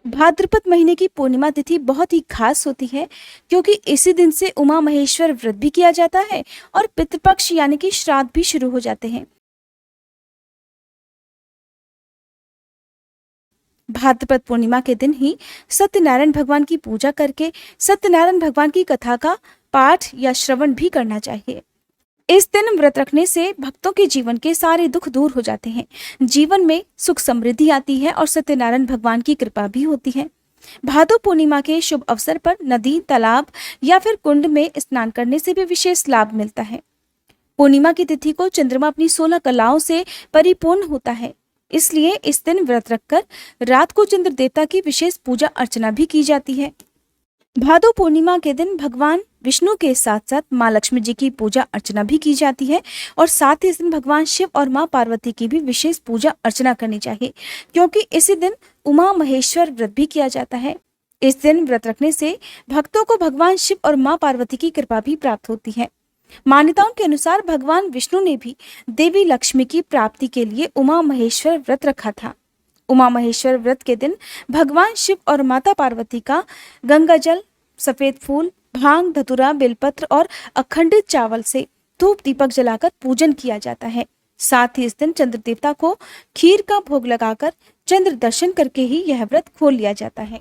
भाद्रपद महीने की पूर्णिमा तिथि बहुत ही खास होती है, क्योंकि इसी दिन से उमा महेश्वर व्रत भी किया जाता है और पितृपक्ष यानी कि श्राद्ध भी शुरू हो जाते हैं। भाद्रपद पूर्णिमा के दिन ही सत्यनारायण भगवान की पूजा करके सत्यनारायण भगवान की कथा का पाठ या श्रवण भी करना चाहिए। इस दिन व्रत रखने से भक्तों के जीवन के सारे दुख दूर हो जाते हैं, जीवन में सुख समृद्धि आती है और सत्यनारायण भगवान की कृपा भी होती है। भादो पूर्णिमा के शुभ अवसर पर नदी, तालाब या फिर कुंड में स्नान करने से भी विशेष लाभ मिलता है। पूर्णिमा की तिथि को चंद्रमा अपनी 16 कलाओं से परिपूर्ण होता है, इसलिए इस दिन व्रत रखकर रात को चंद्र देवता की विशेष पूजा अर्चना भी की जाती है। भादो पूर्णिमा के दिन भगवान विष्णु के साथ साथ माँ लक्ष्मी जी की पूजा अर्चना भी की जाती है और साथ ही इस दिन भगवान शिव और माँ पार्वती की भी विशेष पूजा अर्चना करनी चाहिए, क्योंकि इसी दिन उमा महेश्वर व्रत भी किया जाता है। इस दिन व्रत रखने से भक्तों को भगवान शिव और माँ पार्वती की कृपा भी प्राप्त होती है। मान्यताओं के अनुसार भगवान विष्णु ने भी देवी लक्ष्मी की प्राप्ति के लिए उमा महेश्वर व्रत रखा था। उमा महेश्वर व्रत के दिन भगवान शिव और माता पार्वती का गंगा जल, सफेद फूल, भांग, धतूरा, बेलपत्र और अखंडित चावल से धूप दीपक जलाकर पूजन किया जाता है। साथ ही इस दिन चंद्र देवता को खीर का भोग लगाकर चंद्र दर्शन करके ही यह व्रत खोल लिया जाता है।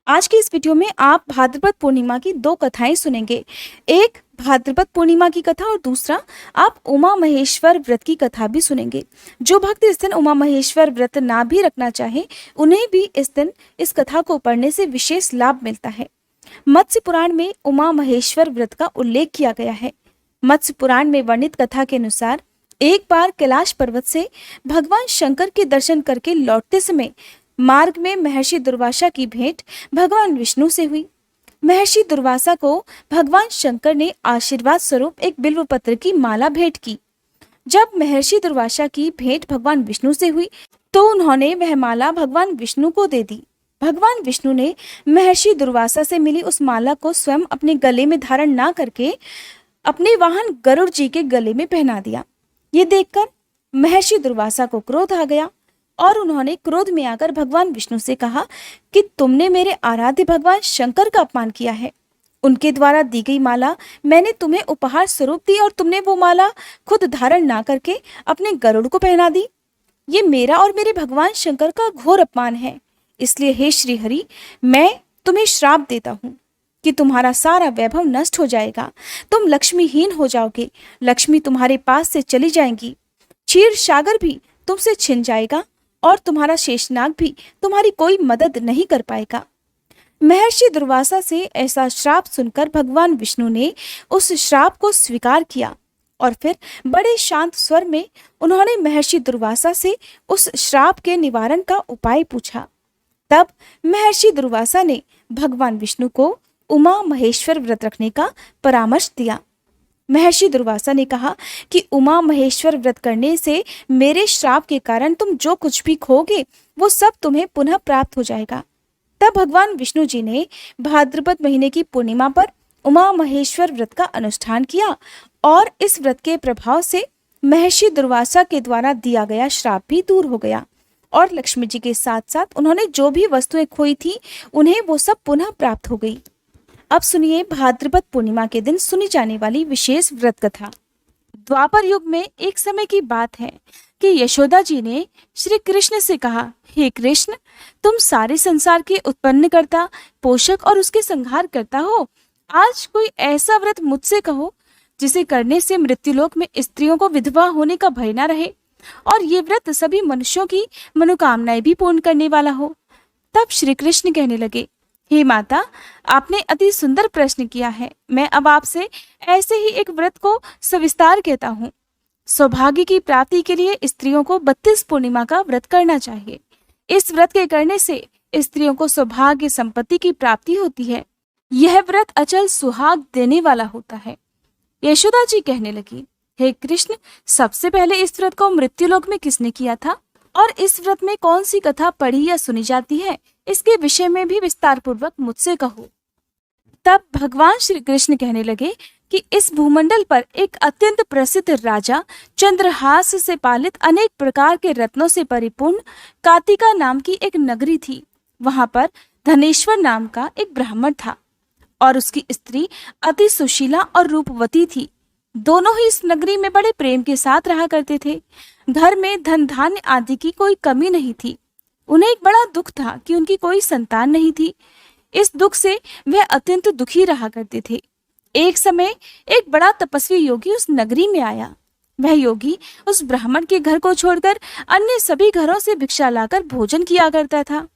आज की इस वीडियो में आप भाद्रपद पूर्णिमा की 2 कथाएं सुनेंगे। एक भाद्रपद पूर्णिमा की कथा और दूसरा आप उमा महेश्वर व्रत की कथा भी सुनेंगे। जो भक्त इस दिन उमा महेश्वर व्रत ना भी रखना चाहे, उन्हें भी इस दिन इस कथा को पढ़ने से विशेष लाभ मिलता है। मत्स्य पुराण में उमा महेश्वर व्रत का उल्लेख किया गया है। मत्स्य पुराण में वर्णित कथा के अनुसार एक बार कैलाश पर्वत से भगवान शंकर के दर्शन करके लौटते समय मार्ग में महर्षि दुर्वासा की भेंट भगवान विष्णु से हुई। महर्षि दुर्वासा को भगवान शंकर ने आशीर्वाद स्वरूप एक बिल्व पत्र की माला भेंट की। जब महर्षि दुर्वासा की भेंट भगवान विष्णु से हुई तो उन्होंने वह माला भगवान विष्णु को दे दी। भगवान विष्णु ने महर्षि दुर्वासा से मिली उस माला को स्वयं अपने गले में धारण ना करके अपने वाहन गरुड़ जी के गले में पहना दिया। ये देखकर महर्षि दुर्वासा को क्रोध आ गया और उन्होंने क्रोध में आकर भगवान विष्णु से कहा कि तुमने मेरे आराध्य भगवान शंकर का अपमान किया है। उनके द्वारा दी गई माला मैंने तुम्हें उपहार स्वरूप दी और तुमने वो माला खुद धारण ना करके अपने गरुड़ को पहना दी। ये मेरा और मेरे भगवान शंकर का घोर अपमान है। इसलिए हे श्री हरि, मैं तुम्हें श्राप देता हूँ कि तुम्हारा सारा वैभव नष्ट हो जाएगा, तुम लक्ष्मीहीन हो जाओगे, लक्ष्मी तुम्हारे पास से चली जाएंगी, क्षीर सागर भी तुमसे छिन जाएगा और तुम्हारा शेषनाग भी तुम्हारी कोई मदद नहीं कर पाएगा। महर्षि दुर्वासा से ऐसा श्राप सुनकर भगवान विष्णु ने उस श्राप को स्वीकार किया और फिर बड़े शांत स्वर में उन्होंने महर्षि दुर्वासा से उस श्राप के निवारण का उपाय पूछा। तब महर्षि दुर्वासा ने भगवान विष्णु को उमा महेश्वर व्रत रखने का परामर्श दिया। महर्षि दुर्वासा ने कहा कि उमा महेश्वर व्रत करने से मेरे श्राप के कारण तुम जो कुछ भी खोगे वो सब तुम्हें पुनः प्राप्त हो जाएगा। तब भगवान विष्णु जी ने भाद्रपद महीने की पूर्णिमा पर उमा महेश्वर व्रत का अनुष्ठान किया और इस व्रत के प्रभाव से महर्षि दुर्वासा के द्वारा दिया गया श्राप भी दूर हो गया और लक्ष्मी जी के साथ साथ उन्होंने जो भी वस्तुएं खोई थी उन्हें वो सब पुनः प्राप्त हो गई। अब सुनिए भाद्रपद पूर्णिमा के दिन सुनी जाने वाली विशेष व्रत कथा। द्वापर युग में एक समय की बात है कि यशोदा जी ने श्री कृष्ण से कहा, हे कृष्ण, तुम सारे संसार के उत्पन्न करता, पोषक और उसके संहार करता हो। आज कोई ऐसा व्रत मुझसे कहो जिसे करने से मृत्युलोक में स्त्रियों को विधवा होने का भय न रहे और ये व्रत सभी मनुष्यों की मनोकामनाएं भी पूर्ण करने वाला हो। तब श्री कृष्ण कहने लगे, हे माता, आपने अति सुंदर प्रश्न किया है। मैं अब आपसे ऐसे ही एक व्रत को सविस्तार कहता हूँ। सौभाग्य की प्राप्ति के लिए स्त्रियों को 32 पूर्णिमा का व्रत करना चाहिए। इस व्रत के करने से स्त्रियों को सौभाग्य संपत्ति की प्राप्ति होती है। यह व्रत अचल सुहाग देने वाला होता है। यशोदा जी कहने लगी, हे कृष्ण, सबसे पहले इस व्रत को मृत्युलोक में किसने किया था और इस व्रत में कौन सी कथा पढ़ी या सुनी जाती है, इसके विषय में भी विस्तार पूर्वक मुझसे कहो। तब भगवान श्री कृष्ण कहने लगे कि इस भूमंडल पर एक अत्यंत प्रसिद्ध राजा चंद्रहास से पालित अनेक प्रकार के रत्नों से परिपूर्ण कातिका नाम की एक नगरी थी। वहां पर धनेश्वर नाम का एक ब्राह्मण था और उसकी स्त्री अति सुशीला और रूपवती थी। दोनों ही इस नगरी में बड़े प्रेम के साथ रहा करते थे। घर में धन धान्य आदि की कोई कमी नहीं थी। उन्हें एक बड़ा दुख था कि उनकी कोई संतान नहीं थी। इस दुख से वह अत्यंत दुखी रहा करते थे। एक समय एक बड़ा तपस्वी योगी उस नगरी में आया। वह योगी उस ब्राह्मण के घर को छोड़कर अन्य सभी घरों से भिक्षा लाकर भोजन किया करता था।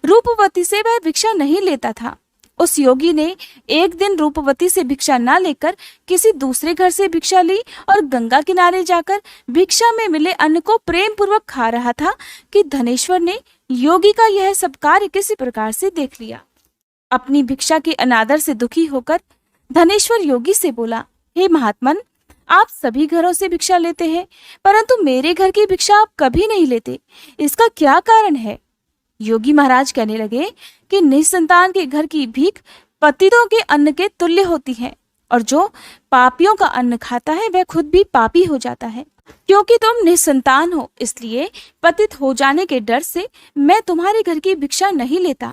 रूपवती से वह भिक्षा नहीं लेता था। उस योगी ने एक दिन रूपवती से भिक्षा ना लेकर किसी दूसरे घर से भिक्षा ली और गंगा किनारे जाकर भिक्षा में मिले अन्न को प्रेम पूर्वक खा रहा था कि धनेश्वर ने योगी का यह सब कार्य किसी प्रकार से देख लिया। अपनी भिक्षा के अनादर से दुखी होकर धनेश्वर योगी से बोला, हे महात्मन, आप सभी घरों से भिक्षा लेते हैं, परंतु मेरे घर की भिक्षा आप कभी नहीं लेते। इसका क्या कारण है? योगी महाराज कहने लगे कि निसंतान के घर की भीख पतितों के अन्न के तुल्य होती है और जो पापियों का अन्न खाता है वह खुद भी पापी हो जाता है। क्योंकि तुम निसंतान हो, इसलिए पतित हो जाने के डर से मैं तुम्हारे घर की भिक्षा नहीं लेता।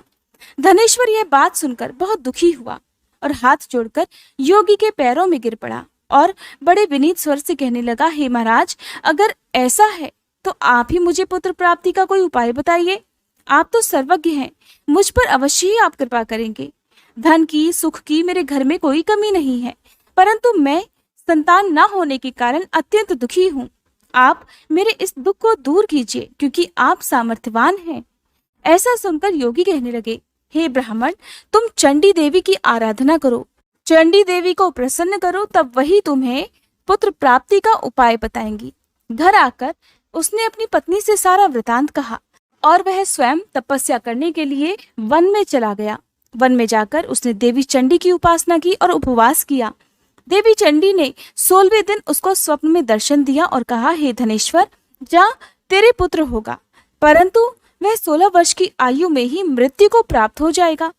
धनेश्वर यह बात सुनकर बहुत दुखी हुआ और हाथ जोड़कर योगी के पैरों में गिर पड़ा और बड़े विनीत स्वर से कहने लगा, हे महाराज, अगर ऐसा है तो आप ही मुझे पुत्र प्राप्ति का कोई उपाय बताइए। आप तो सर्वज्ञ हैं, मुझ पर अवश्य ही आप कृपा करेंगे। धन की, सुख की मेरे घर में कोई कमी नहीं है, परंतु मैं संतान न होने के कारण अत्यंत दुखी हूँ। आप मेरे इस दुख को दूर कीजिए, क्योंकि आप सामर्थ्यवान हैं। ऐसा सुनकर योगी कहने लगे, हे ब्राह्मण, तुम चंडी देवी की आराधना करो, चंडी देवी को प्रसन्न करो, तब वही तुम्हें पुत्र प्राप्ति का उपाय बताएंगी। घर आकर उसने अपनी पत्नी से सारा वृतांत कहा और वह स्वयं तपस्या करने के लिए वन में चला गया। वन में जाकर उसने देवी चंडी की उपासना की और उपवास किया। देवी चंडी ने 16वें दिन उसको स्वप्न में दर्शन दिया और कहा, हे धनेश्वर, जा, तेरे पुत्र होगा, परंतु वह 16 वर्ष की आयु में ही मृत्यु को प्राप्त हो जाएगा।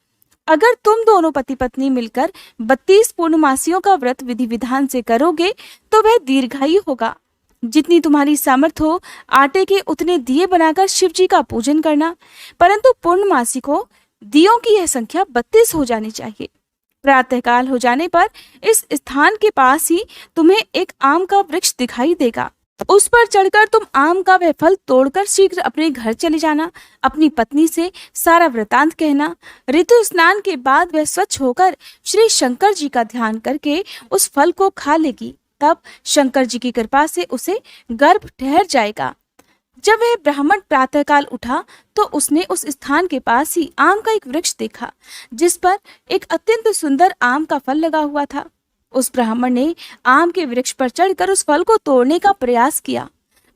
अगर तुम दोनों पति पत्नी मिलकर 32 पूर्णमासियों का व्रत विधि विधान से करोगे तो वह दीर्घायु होगा। जितनी तुम्हारी सामर्थ्य हो, आटे के उतने दिए बनाकर शिव जी का पूजन करना, परंतु पूर्णमासी को दियों की यह संख्या 32 हो जानी चाहिए। प्रातःकाल हो जाने पर इस स्थान के पास ही तुम्हें एक आम का वृक्ष दिखाई देगा। उस पर चढ़कर तुम आम का वह फल तोड़कर शीघ्र अपने घर चले जाना। अपनी पत्नी से सारा वृतांत कहना। ऋतु स्नान के बाद वह स्वच्छ होकर श्री शंकर जी का ध्यान करके उस फल को खा लेगी। तब शंकर जी की कृपा से उसे गर्भ ठहर जाएगा। जब वह ब्राह्मण प्रातःकाल उठा तो उसने उस स्थान के पास ही आम का एक वृक्ष देखा, जिस पर एक अत्यंत सुंदर आम का फल लगा हुआ था। उस ब्राह्मण ने आम के वृक्ष पर चढ़कर उस फल को तोड़ने का प्रयास किया,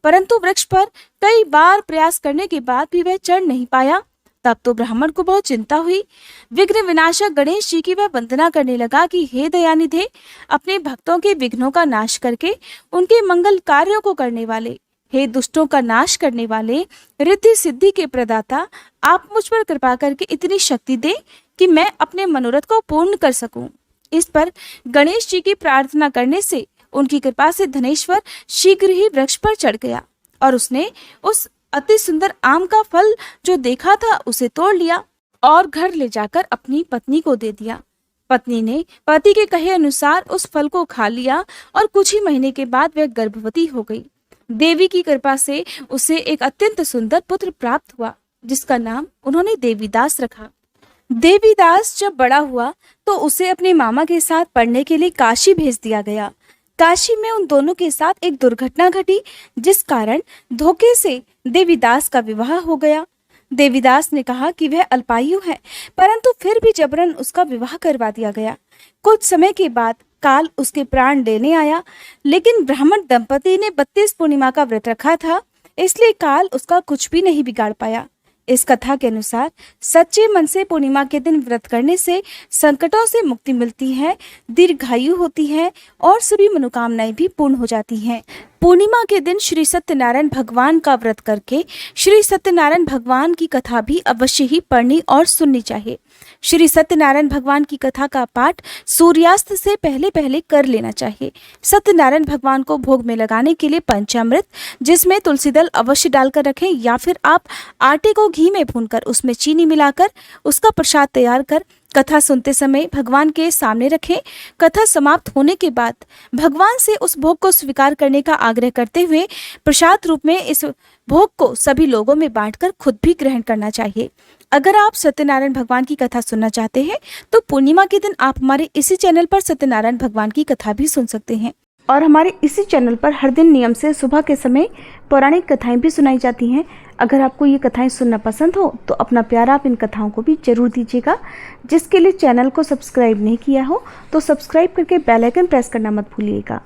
परंतु वृक्ष पर कई बार प्रयास करने के बाद भी वह चढ़ नहीं पाया। तब तो ब्राह्मण को बहुत चिंता हुई। विघ्न विनाशक गणेश जी की वह वंदना करने लगा कि हे दयानिधे, अपने भक्तों के विघ्नों का नाश करके उनके मंगल कार्यों को करने वाले, हे दुष्टों का नाश करने वाले, रिद्धि सिद्धि के प्रदाता, आप मुझ पर कृपा करके इतनी शक्ति दे कि मैं अपने मनोरथ को पूर्ण कर सकूं। इस पर गणेश जी की प्रार्थना करने से उनकी कृपा से धनेश्वर शीघ्र ही वृक्ष पर चढ़ गया और उसने उस अति सुंदर आम का फल जो देखा था उसे तोड़ लिया और घर ले जाकर अपनी पत्नी को दे दिया। पत्नी ने पति के कहे अनुसार उस फल को खा लिया और कुछ ही महीने के बाद वह गर्भवती हो गई। देवी की कृपा से उसे एक अत्यंत सुंदर पुत्र प्राप्त हुआ, जिसका नाम उन्होंने देवीदास रखा। देवीदास जब बड़ा हुआ तो उसे अपने मामा के साथ पढ़ने के लिए काशी भेज दिया गया। काशी में उन दोनों के साथ एक दुर्घटना घटी, जिस कारण धोखे से देवीदास का विवाह हो गया। देवीदास ने कहा कि वह अल्पायु है, परंतु फिर भी जबरन उसका विवाह करवा दिया गया। कुछ समय के बाद काल उसके प्राण लेने आया, लेकिन ब्राह्मण दंपति ने 32 पूर्णिमा का व्रत रखा था, इसलिए काल उसका कुछ भी नहीं बिगाड़ पाया। इस कथा के अनुसार सच्चे मन से पूर्णिमा के दिन व्रत करने से संकटों से मुक्ति मिलती है, दीर्घायु होती है और सभी मनोकामनाएं भी पूर्ण हो जाती हैं। पूर्णिमा के दिन श्री सत्यनारायण भगवान का व्रत करके श्री सत्यनारायण भगवान की कथा भी अवश्य ही पढ़नी और सुननी चाहिए। श्री सत्यनारायण भगवान की कथा का पाठ सूर्यास्त से पहले पहले कर लेना चाहिए। सत्यनारायण भगवान को भोग में लगाने के लिए पंचामृत, जिसमें तुलसी दल अवश्य डालकर रखें, या फिर आप आटे को घी में भूनकर उसमें चीनी मिलाकर उसका प्रसाद तैयार कर कथा सुनते समय भगवान के सामने रखें। कथा समाप्त होने के बाद भगवान से उस भोग को स्वीकार करने का आग्रह करते हुए प्रसाद रूप में इस भोग को सभी लोगों में बांटकर खुद भी ग्रहण करना चाहिए। अगर आप सत्यनारायण भगवान की कथा सुनना चाहते हैं तो पूर्णिमा के दिन आप हमारे इसी चैनल पर सत्यनारायण भगवान की कथा भी सुन सकते हैं। और हमारे इसी चैनल पर हर दिन नियम से सुबह के समय पौराणिक कथाएं भी सुनाई जाती हैं। अगर आपको ये कथाएं सुनना पसंद हो तो अपना प्यार आप इन कथाओं को भी जरूर दीजिएगा। जिसके लिए चैनल को सब्सक्राइब नहीं किया हो तो सब्सक्राइब करके बेल आइकन प्रेस करना मत भूलिएगा।